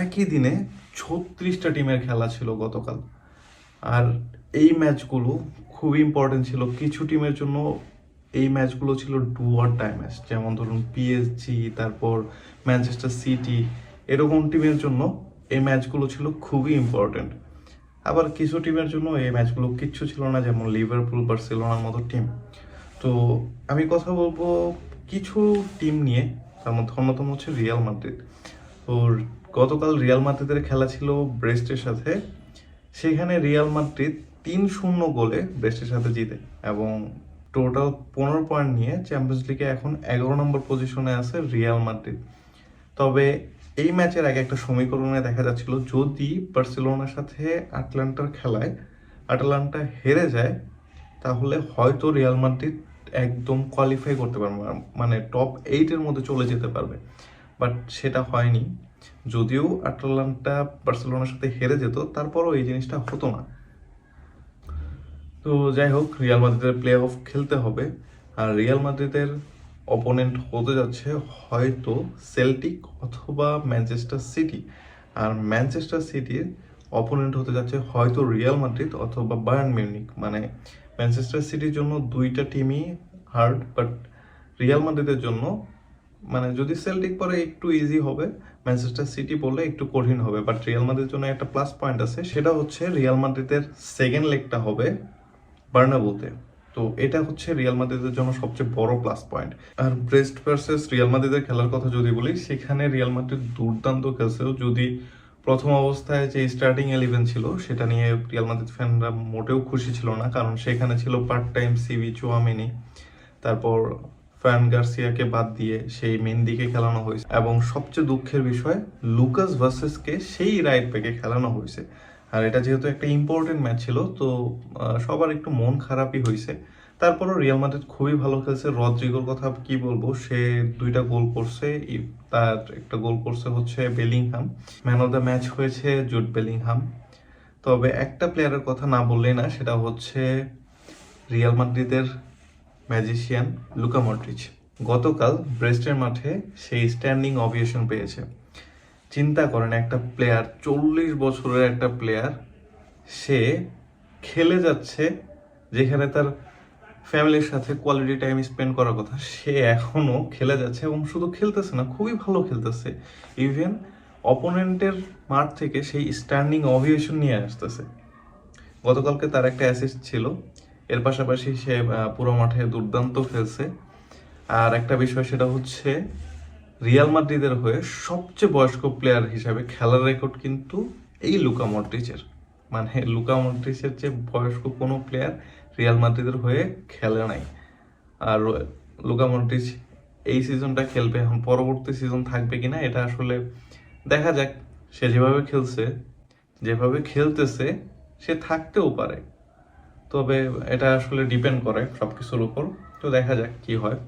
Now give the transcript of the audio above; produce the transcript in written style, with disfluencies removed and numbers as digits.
একই দিনে 36টা টিমের খেলা ছিল গতকাল। আর এই ম্যাচগুলো খুবই ইম্পর্টেন্ট ছিল। কিছু টিমের জন্য এই ম্যাচগুলো ছিল ডু অর ডাই ম্যাচ, যেমন ধরুন পিএসজি, তারপর ম্যানচেস্টার সিটি, এরকম টিমের জন্য এই ম্যাচগুলো ছিল খুবই ইম্পর্টেন্ট। আবার কিছু টিমের জন্য এই ম্যাচগুলো কিচ্ছু ছিল না, যেমন লিভারপুল, বার্সেলোনার মতো টিম। তো আমি কথা বলবো কিছু টিম নিয়ে, তার মধ্যে অন্যতম হচ্ছে রিয়াল মাদ্রিদ। তো গতকাল রিয়াল মাদ্রিদের খেলা ছিল ব্রেস্টের সাথে। সেখানে রিয়াল মাদ্রিদ 3-0 গোলে ব্রেস্টের সাথে জিতে এবং টোটাল 15 পয়েন্ট নিয়ে চ্যাম্পিয়ন্স লিগে এখন 11 নম্বর পজিশনে আছে রিয়াল মাদ্রিদ। তবে এই ম্যাচের আগে একটা সমীকরণে দেখা যাচ্ছিল, যদি বার্সেলোনার সাথে আটলান্টার খেলায় আটলান্টা হেরে যায় তাহলে হয়তো রিয়াল মাদ্রিদ একদম কোয়ালিফাই করতে পারবে, মানে টপ 8-এর মধ্যে চলে যেতে পারবে। বাট সেটা হয়নি। যদিও আটলান্টা বার্সেলোনার সাথে হেরে যেত, তারপরও এই জিনিসটা হতো না। তো যাই হোক, রিয়াল মাদ্রিদের প্লে অফ খেলতে হবে। আর রিয়াল মাদ্রিদের অপোনেন্ট হতে যাচ্ছে হয়তো সেল্টিক অথবা ম্যানচেস্টার সিটি। আর ম্যানচেস্টার সিটির অপোনেন্ট হতে যাচ্ছে হয়তো রিয়াল মাদ্রিদ অথবা বায়ার্ন মিউনিক। মানে ম্যানচেস্টার সিটির জন্য দুইটা টিমই হার্ড, বাট রিয়াল মাদ্রিদের জন্য মানে যদি সেল্টিক পরে একটু ইজি হবে, ম্যানচেস্টার সিটি বললে একটু কঠিন হবে। বাট রিয়াল মাদ্রিদের জন্য একটা প্লাস পয়েন্ট আছে, সেটা হচ্ছে রিয়াল মাদ্রিদের সেকেন্ড লেগটা হবে বার্নাবুতে। তো এটা হচ্ছে রিয়াল মাদ্রিদের জন্য সবচেয়ে বড় প্লাস পয়েন্ট। আর ব্রেস্ট ভার্সেস রিয়াল মাদ্রিদের খেলার কথা যদি বলি, সেখানে রিয়াল মাদ্রিদ দুর্দান্ত খেলছে। যদি প্রথম অবস্থায় যে স্টার্টিং 11 ছিল সেটা নিয়ে রিয়াল মাদ্রিদ ফ্যানরা মোটেও খুশি ছিল না, কারণ সেখানে ছিল পার্ট টাইম সিভি চুয়ামেনি, তারপর ফ্রান গার্সিয়াকে বাদ দিয়ে সেই মেন্দিকে খেলানো হয়েছে, এবং সবচেয়ে দুঃখের বিষয় লুকাস ভার্সেসকে সেই রাইট ব্যাকে খেলানো হয়েছে। আর এটা যেহেতু একটা ইম্পর্টেন্ট ম্যাচ ছিল, তো সবার একটু মন খারাপই হয়েছে। তারপরও রিয়াল মাদ্রিদ খুবই ভালো খেলছে। রদ্রিগোর কথা কি বলবো, সে দুইটা গোল করছে। তার একটা গোল করছে হচ্ছে Bellingham. Man of the match হয়েছে জুড বেলিংহাম। তবে একটা প্লেয়ারের কথা না বললেই না, সেটা হচ্ছে রিয়াল মাদ্রিদের ম্যাজিশিয়ান লুকা মডরিচ। গতকাল ব্রেস্টের মাঠে সেই স্ট্যান্ডিং অভিয়েশন পেয়েছে। চিন্তা করেন, একটা প্লেয়ার, 40 বছরের একটা প্লেয়ার, সে খেলে যাচ্ছে যেখানে তার ফ্যামিলির সাথে কোয়ালিটি টাইম স্পেন্ড করার কথা, সে এখনো খেলে যাচ্ছে এবং শুধু খেলতেছে না, খুবই ভালো খেলতেছে। ইভেন অপোনেন্টের মাঠ থেকে সেই স্ট্যান্ডিং অভিয়েশন নিয়ে আসতেছে। গতকালকে তার একটা অ্যাসিস্ট ছিল। এর পাশাপাশি সে পুরো মাঠে দুর্দান্ত খেলছে। আর একটা বিষয়, সেটা হচ্ছে রিয়াল মাদ্রিদের হয়ে সবচেয়ে বয়স্ক প্লেয়ার হিসাবে খেলার রেকর্ড কিন্তু এই লুকা মডরিচের। মানে লুকা মডরিচের যে বয়স্ক কোনো প্লেয়ার রিয়াল মাদ্রিদের হয়ে খেলে নাই। আর লুকা মডরিচ এই সিজনটা খেলবে, এখন পরবর্তী সিজন থাকবে কিনা এটা আসলে দেখা যাক। সে যেভাবে খেলছে, যেভাবে খেলতেছে, সে থাকতেও পারে। তবে এটা আসলে ডিপেন্ড করে সবকিছুর উপর। তো দেখা যাক কি হয়।